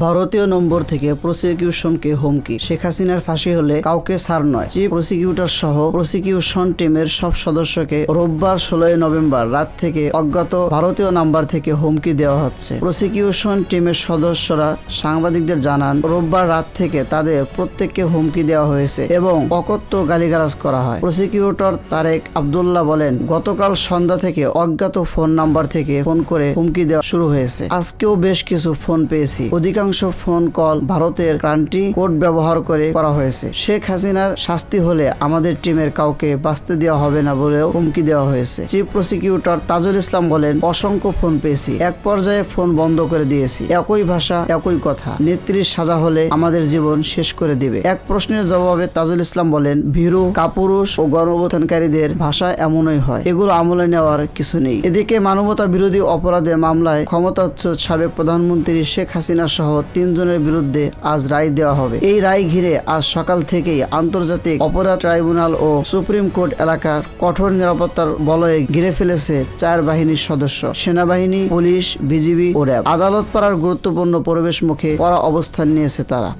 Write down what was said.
ভারতীয় নম্বর থেকে প্রসিকিউশনকে হুমকি। শেখ হাসিনার ফাঁসি হলে কাউকে ছাড় নয়। চিফ প্রসিকিউটর সহ প্রসিকিউশন টিমের সব সদস্যকে রোববার 16 নভেম্বর রাত থেকে অজ্ঞাত ভারতীয় নাম্বার থেকে হুমকি দেওয়া হচ্ছে। প্রসিকিউশন টিমের সদস্যরা সাংবাদিকদের জানান, রোববার রাত থেকে তাদের প্রত্যেককে হুমকি দেওয়া হয়েছে এবং অকথ্য গালিগালাজ করা হয়। প্রসিকিউটর তারেক আব্দুল্লাহ বলেন, গতকাল সন্ধ্যা থেকে অজ্ঞাত ফোন নাম্বার থেকে ফোন করে হুমকি দেওয়া শুরু হয়েছে। আজকেও বেশ কিছু ফোন পেয়েছি। অধিকাংশ ফোন কল ভারতের কান্ট্রি কোড ব্যবহার করে করা হয়েছে। শেখ হাসিনার শাস্তি হলে আমাদের টিমের কাউকে বাঁচতে দেওয়া হবে না বলেও হুমকি দেওয়া হয়েছে। চিফ প্রসিকিউটর তাজুল ইসলাম বলেন, অসংখ্য ফোন পেয়েছি, এক পর্যায়ে ফোন বন্ধ করে দিয়েছি। একই ভাষা, একই কথা। নেত্রীর সাজা হলে আমাদের জীবন শেষ করে দিবে। এক প্রশ্নের জবাবে তাজুল ইসলাম বলেন, ভীরু, কাপুরুষ ও গণঅভ্যুত্থানকারীদের ভাষা এমনই হয়, এগুলো আমলে নেওয়ার কিছু নেই। এদিকে মানবতা বিরোধী অপরাধে মামলায় ক্ষমতাচ্যুত সাবেক প্রধানমন্ত্রী শেখ হাসিনা সহ 3 জনের বিরুদ্ধে আজ রায় দেওয়া হবে। এই রায় ঘিরে আজ সকাল থেকেই আন্তর্জাতিক অপরাধ ট্রাইব্যুনাল ও সুপ্রিম কোর্ট এলাকার কঠোর নিরাপত্তার বলয়ে ঘিরে ফেলেছে 4 বাহিনীর সদস্য, সেনাবাহিনী, পুলিশ, বিজিবি ও র্যাব। আদালত পাড়ার গুরুত্বপূর্ণ পরিবেশ মুখে কড়া অবস্থান নিয়েছে তারা।